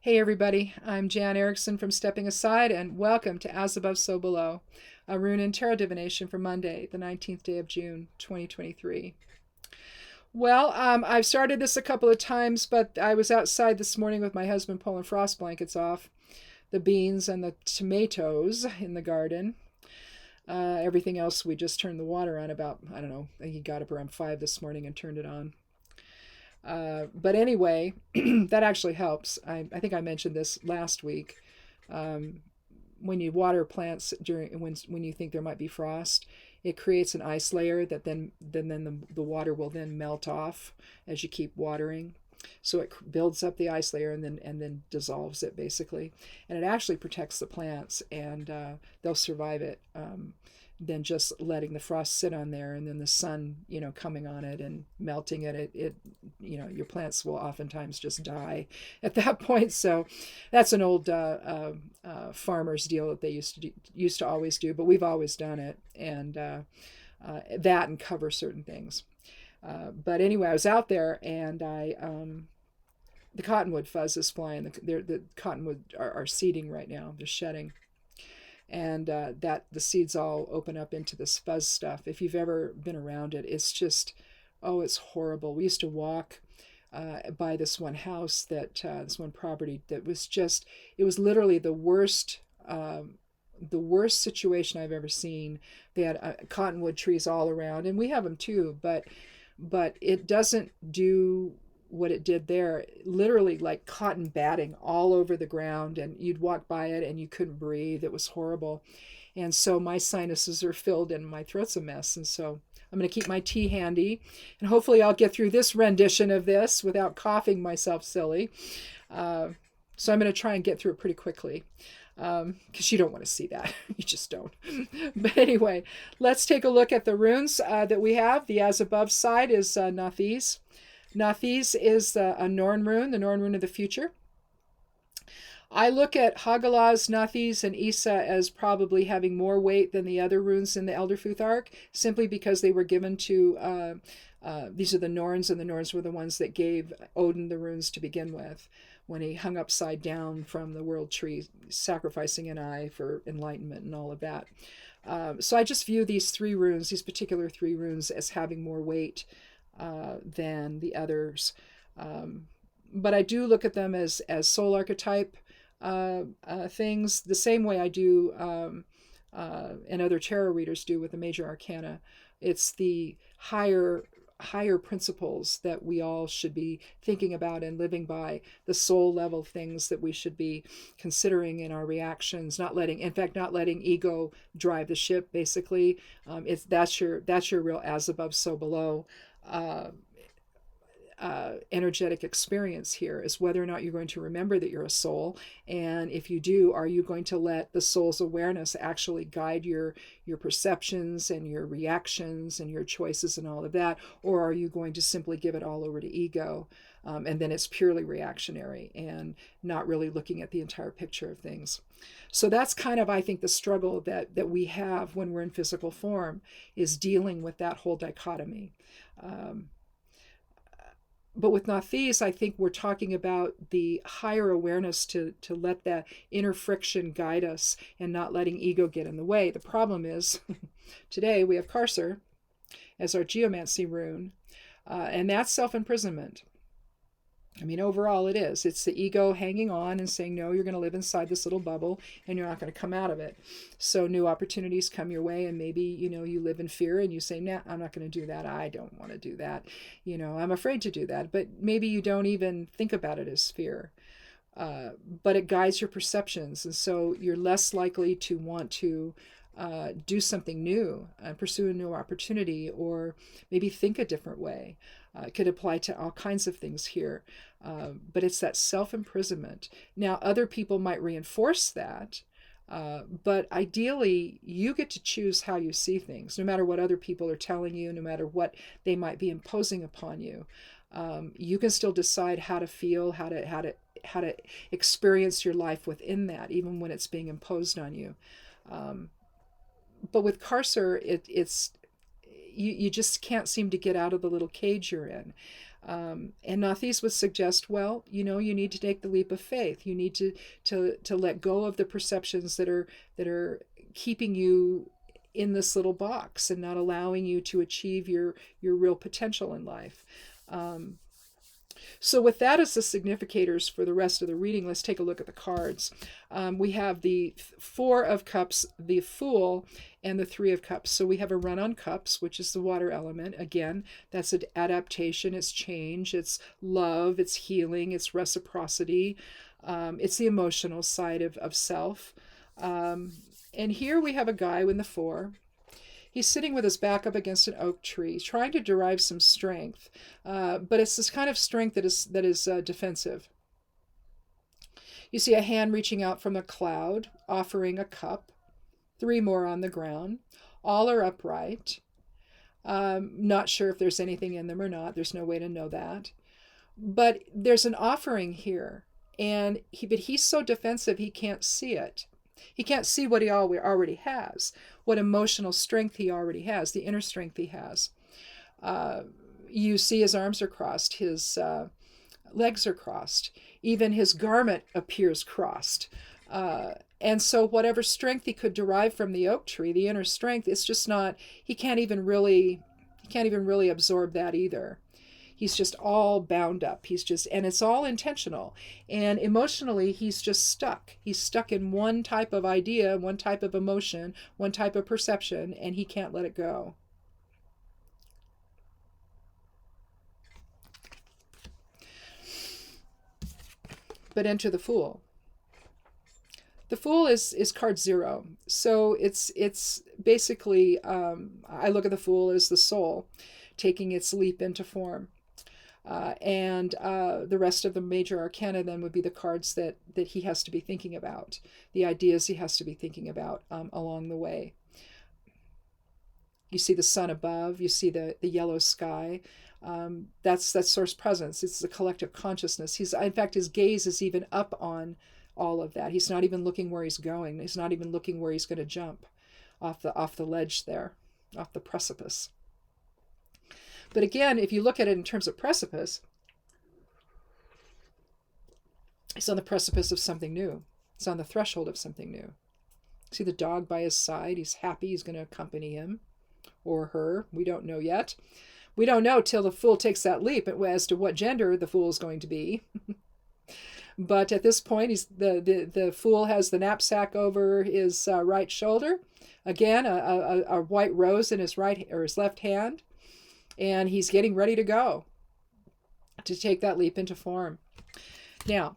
Hey everybody, I'm Jan Erickson from Stepping Aside, and welcome to As Above, So Below, a rune and tarot divination for Monday, the 19th day of June, 2023. I've started this a couple of times, but I was outside this morning with my husband pulling frost blankets off the beans and the tomatoes in the garden. Everything else, we just turned the water on about, I don't know, he got up around 5 this morning and turned it on. But anyway, that actually helps. I think I mentioned this last week. Um, when you water plants during when you think there might be frost, it creates an ice layer that then the water will then melt off as you keep watering. So it builds up the ice layer and then dissolves it basically, and it actually protects the plants and they'll survive it. Than just letting the frost sit on there and then the sun, coming on it and melting it, your plants will oftentimes just die at that point. So that's an old farmer's deal that they used to always do, but we've always done it, and that and cover certain things. But anyway, I was out there and the cottonwood fuzz is flying. The cottonwood are seeding right now. They're shedding, and that the seeds all open up into this fuzz stuff. If you've ever been around it, it's just, oh, it's horrible. We used to walk by this one house this one property that was just, it was literally the worst situation I've ever seen. They had cottonwood trees all around, and we have them too, but it doesn't do what it did there. Literally like cotton batting all over the ground, and you'd walk by it and you couldn't breathe. It was horrible. And so my sinuses are filled and my throat's a mess. And so I'm going to keep my tea handy, and hopefully I'll get through this rendition of this without coughing myself silly. So I'm going to try and get through it pretty quickly, because you don't want to see that. You just don't. But anyway, let's take a look at the runes that we have. The as above side is Nathis. Nathis is a Norn rune, the Norn rune of the future. I look at Hagalaz, Nathis, and Isa as probably having more weight than the other runes in the Elder Futhark, simply because they were given to, these are the Norns, and the Norns were the ones that gave Odin the runes to begin with, when he hung upside down from the world tree, sacrificing an eye for enlightenment and all of that. So I just view these particular three runes, as having more weight than the others. But I do look at them as soul archetype things, the same way I do and other tarot readers do with the major arcana. It's the higher principles that we all should be thinking about and living by, the soul level things that we should be considering in our reactions, not letting ego drive the ship, basically. That's your real as above, so below energetic experience here, is whether or not you're going to remember that you're a soul. And if you do, are you going to let the soul's awareness actually guide your perceptions and your reactions and your choices and all of that? Or are you going to simply give it all over to ego, and then it's purely reactionary and not really looking at the entire picture of things? So that's kind of, I think, the struggle that we have when we're in physical form, is dealing with that whole dichotomy. But with Nathis, I think we're talking about the higher awareness to let that inner friction guide us and not letting ego get in the way. The problem is, today we have Karser as our Geomancy rune, and that's self-imprisonment. I mean, overall it is. It's the ego hanging on and saying, no, you're going to live inside this little bubble and you're not going to come out of it. So new opportunities come your way, and maybe, you live in fear and you say, nah, I'm not going to do that. I don't want to do that. I'm afraid to do that. But maybe you don't even think about it as fear. But it guides your perceptions. And so you're less likely to want to do something new, pursue a new opportunity, or maybe think a different way. It could apply to all kinds of things here. But it's that self-imprisonment. Now, other people might reinforce that, but ideally, you get to choose how you see things, no matter what other people are telling you, no matter what they might be imposing upon you. You can still decide how to feel, how to experience your life within that, even when it's being imposed on you. But with Karser, it's you just can't seem to get out of the little cage you're in. And Nathis would suggest, well, you need to take the leap of faith. You need to let go of the perceptions that are keeping you in this little box and not allowing you to achieve your real potential in life. So with that as the significators for the rest of the reading, let's take a look at the cards. We have the Four of Cups, the Fool, and the Three of Cups. So we have a run on cups, which is the water element. Again, that's an adaptation, it's change, it's love, it's healing, it's reciprocity, it's the emotional side of self. And here we have a guy in the Four. He's sitting with his back up against an oak tree, trying to derive some strength, but it's this kind of strength that is defensive. You see a hand reaching out from a cloud, offering a cup. 3 more on the ground. All are upright. Not sure if there's anything in them or not. There's no way to know that. But there's an offering here, but he's so defensive he can't see it. He can't see what he already has, what emotional strength he already has, the inner strength he has. You see his arms are crossed, his legs are crossed, even his garment appears crossed. And so whatever strength he could derive from the oak tree, the inner strength, it's just not, he can't even really absorb that either. He's just all bound up. And it's all intentional. And emotionally, he's just stuck. He's stuck in one type of idea, one type of emotion, one type of perception, and he can't let it go. But enter the Fool. The Fool is card 0. So it's basically, I look at the Fool as the soul taking its leap into form. And the rest of the major arcana then would be the cards that he has to be thinking about, the ideas he has to be thinking about along the way. You see the sun above, you see the yellow sky. That's source presence. It's the collective consciousness. In fact, his gaze is even up on all of that. He's not even looking where he's going. He's not even looking where he's going to jump off the ledge there, off the precipice. But again, if you look at it in terms of precipice, he's on the precipice of something new. He's on the threshold of something new. See the dog by his side. He's happy. He's going to accompany him or her. We don't know yet. We don't know till the Fool takes that leap as to what gender the Fool is going to be. But at this point, the Fool has the knapsack over his right shoulder. Again, a white rose in his left hand. And he's getting ready to go, to take that leap into form. Now,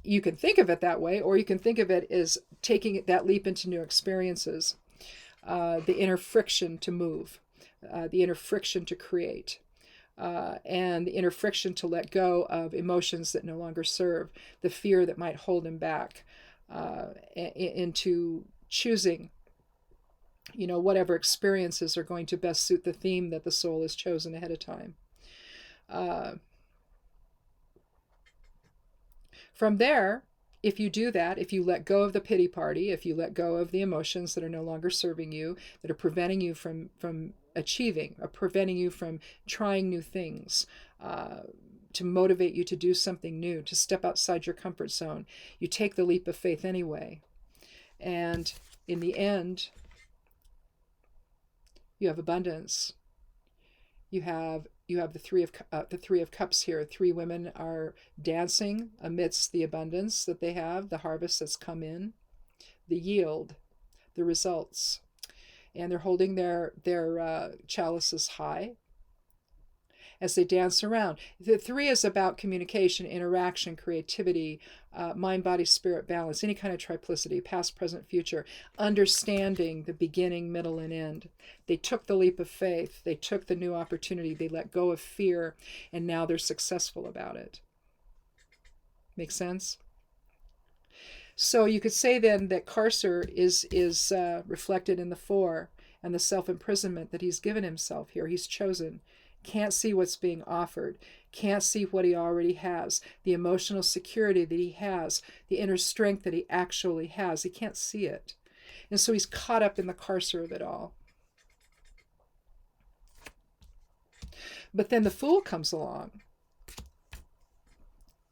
you can think of it that way, or you can think of it as taking that leap into new experiences, the inner friction to move, the inner friction to create, and the inner friction to let go of emotions that no longer serve, the fear that might hold him back, into choosing whatever experiences are going to best suit the theme that the soul has chosen ahead of time. From there, if you do that, if you let go of the pity party, if you let go of the emotions that are no longer serving you, that are preventing you from achieving, or preventing you from trying new things, to motivate you to do something new, to step outside your comfort zone, you take the leap of faith anyway. And in the end, you have abundance. You have the three of cups here. 3 women are dancing amidst the abundance that they have, the harvest that's come in, the yield, the results, and they're holding their chalices high as they dance around. The 3 is about communication, interaction, creativity, mind, body, spirit balance, any kind of triplicity, past, present, future, understanding the beginning, middle, and end. They took the leap of faith. They took the new opportunity. They let go of fear, and now they're successful about it. Make sense? So you could say then that Carcer is reflected in the 4 and the self-imprisonment that he's given himself here. He's chosen. Can't see what's being offered, can't see what he already has, the emotional security that he has, the inner strength that he actually has. He can't see it. And so he's caught up in the Carcer of it all. But then the Fool comes along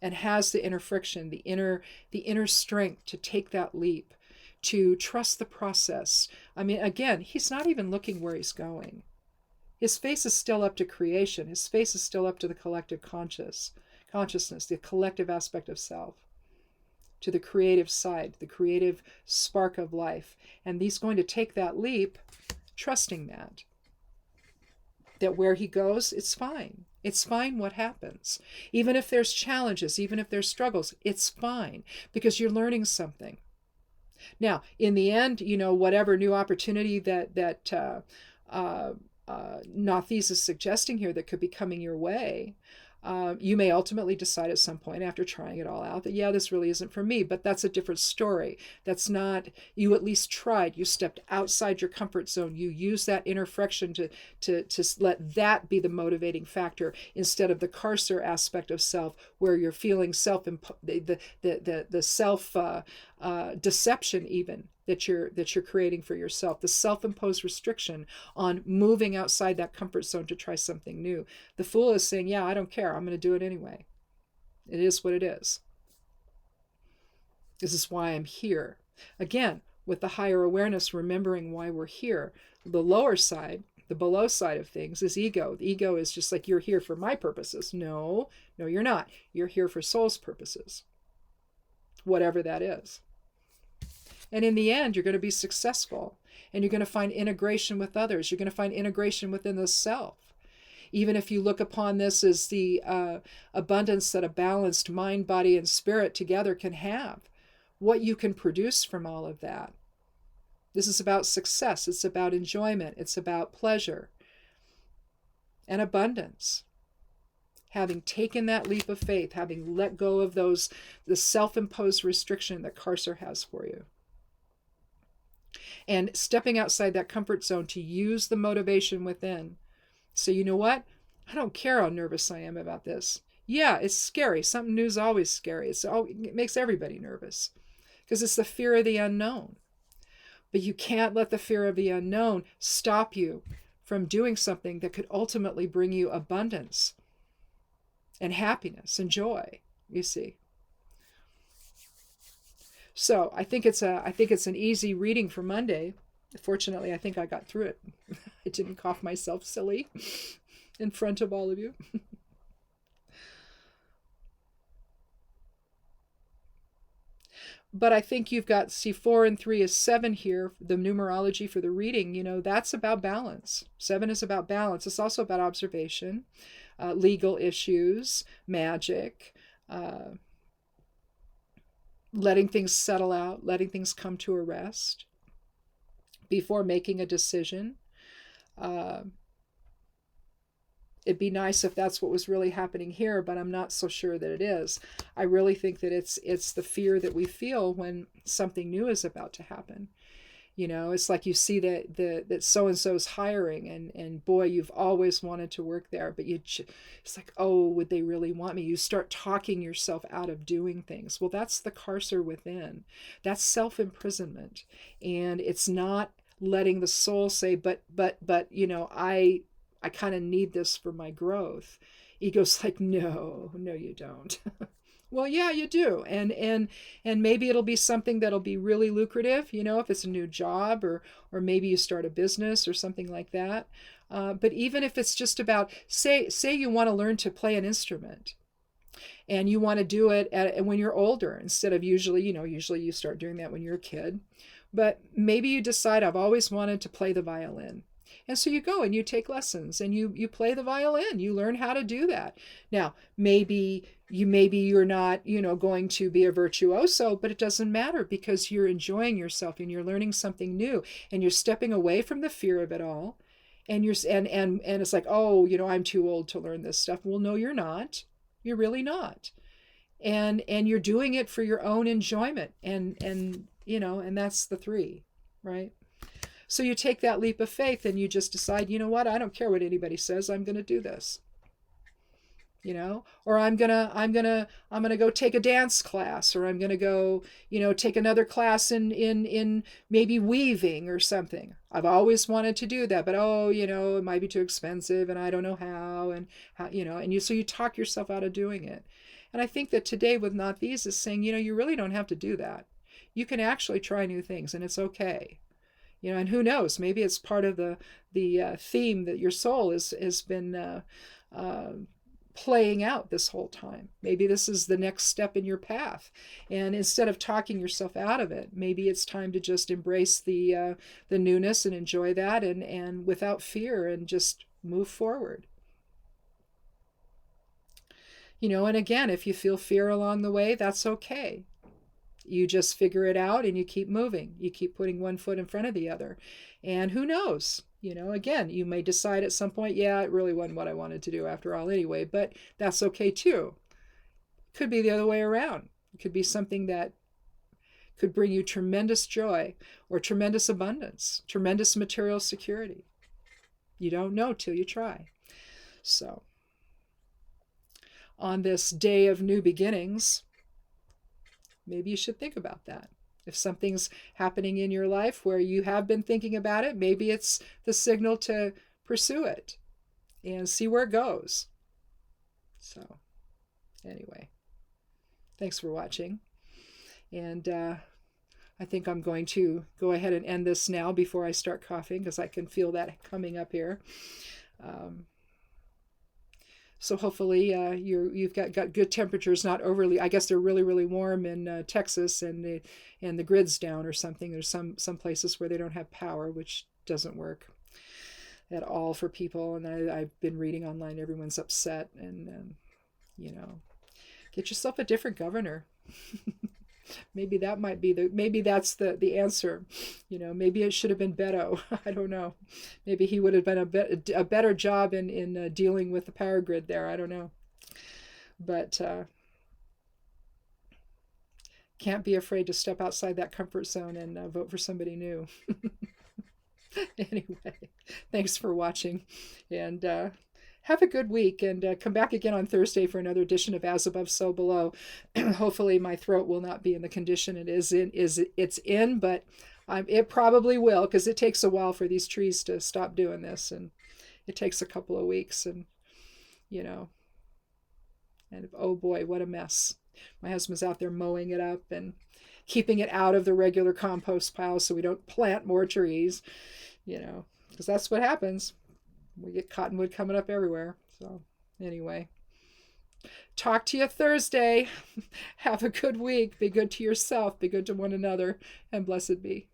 and has the inner friction, the inner strength to take that leap, to trust the process. I mean, again, he's not even looking where he's going. His face is still up to creation. His face is still up to the collective consciousness, the collective aspect of self, to the creative side, the creative spark of life. And he's going to take that leap, trusting that where he goes, it's fine. It's fine what happens. Even if there's challenges, even if there's struggles, it's fine, because you're learning something. Now, in the end, whatever new opportunity that Nathis is suggesting here that could be coming your way, you may ultimately decide at some point after trying it all out that, yeah, this really isn't for me, but that's a different story. That's not, you at least tried, you stepped outside your comfort zone, you used that inner friction to let that be the motivating factor instead of the carcer aspect of self, where you're feeling the self deception even that you're creating for yourself, the self-imposed restriction on moving outside that comfort zone to try something new. The Fool is saying, yeah, I don't care, I'm going to do it anyway. It is what it is. This is why I'm here. Again, with the higher awareness, remembering why we're here. The lower side, the below side of things, is ego. The ego is just like, you're here for my purposes. No, you're not. You're here for soul's purposes, whatever that is. And in the end, you're going to be successful, and you're going to find integration with others. You're going to find integration within the self. Even if you look upon this as the abundance that a balanced mind, body, and spirit together can have, what you can produce from all of that. This is about success. It's about enjoyment. It's about pleasure and abundance. Having taken that leap of faith, having let go of the self-imposed restriction that carcer has for you, and stepping outside that comfort zone to use the motivation within. So you know what? I don't care how nervous I am about this. Yeah, it's scary. Something new is always scary. It makes everybody nervous because it's the fear of the unknown. But you can't let the fear of the unknown stop you from doing something that could ultimately bring you abundance and happiness and joy, you see. So I think it's an easy reading for Monday. Fortunately, I think I got through it. I didn't cough myself silly in front of all of you. But I think you've got, see, 4 and 3 is 7 here, the numerology for the reading. That's about balance. 7 is about balance. It's also about observation, legal issues, magic, letting things settle out, letting things come to a rest before making a decision. It'd be nice if that's what was really happening here, but I'm not so sure that it is. I really think that it's the fear that we feel when something new is about to happen. It's like you see that so-and-so's hiring and boy, you've always wanted to work there, but it's like, oh, would they really want me? You start talking yourself out of doing things. Well, that's the carcer within. That's self-imprisonment. And it's not letting the soul say, but I kind of need this for my growth. Ego's like, no, you don't. Well, yeah, you do. And maybe it'll be something that'll be really lucrative, if it's a new job or maybe you start a business or something like that. But even if it's just about, say you want to learn to play an instrument and you want to do it when you're older instead of usually you start doing that when you're a kid. But maybe you decide, I've always wanted to play the violin. And so you go and you take lessons and you play the violin. You learn how to do that. Now, maybe you're not, going to be a virtuoso, but it doesn't matter because you're enjoying yourself and you're learning something new and you're stepping away from the fear of it all. And and it's like, oh, I'm too old to learn this stuff. Well, no, you're not. You're really not. And you're doing it for your own enjoyment. And that's the 3, right? So you take that leap of faith and you just decide, you know what, I don't care what anybody says, I'm going to do this. or I'm gonna go take a dance class, or I'm gonna go, take another class in maybe weaving or something. I've always wanted to do that, but it might be too expensive, and I don't know how, and so you talk yourself out of doing it. And I think that today with Not These is saying, you really don't have to do that. You can actually try new things, and it's okay. And who knows, maybe it's part of the theme that your soul has been playing out this whole time. Maybe this is the next step in your path, and instead of talking yourself out of it, maybe it's time to just embrace the newness and enjoy that, and without fear, and just move forward. And again, if you feel fear along the way, that's okay. You just figure it out, and you keep moving. You keep putting one foot in front of the other. And who knows? Again, you may decide at some point, yeah, it really wasn't what I wanted to do after all anyway, but that's okay too. Could be the other way around. It could be something that could bring you tremendous joy, or tremendous abundance, tremendous material security. You don't know till you try. So, on this day of new beginnings, maybe you should think about that. If something's happening in your life where you have been thinking about it, maybe it's the signal to pursue it and see where it goes. So, anyway, thanks for watching. And I think I'm going to go ahead and end this now before I start coughing, because I can feel that coming up here. So hopefully you've got good temperatures, not overly. I guess they're really, really warm in Texas, and the grid's down or something. There's some places where they don't have power, which doesn't work at all for people. And I've been reading online, everyone's upset, and get yourself a different governor. Maybe that might be maybe that's the answer. Maybe it should have been Beto. I don't know. Maybe he would have been a better job in dealing with the power grid there. I don't know. But can't be afraid to step outside that comfort zone and vote for somebody new. Anyway, thanks for watching, and have a good week, and come back again on Thursday for another edition of As Above, So Below. Hopefully my throat will not be in the condition it's in, but it probably will, because it takes a while for these trees to stop doing this, and it takes a couple of weeks, and and oh boy, what a mess. My husband's out there mowing it up and keeping it out of the regular compost pile so we don't plant more trees, because that's what happens. We get cottonwood coming up everywhere. So anyway, talk to you Thursday. Have a good week. Be good to yourself. Be good to one another. And blessed be.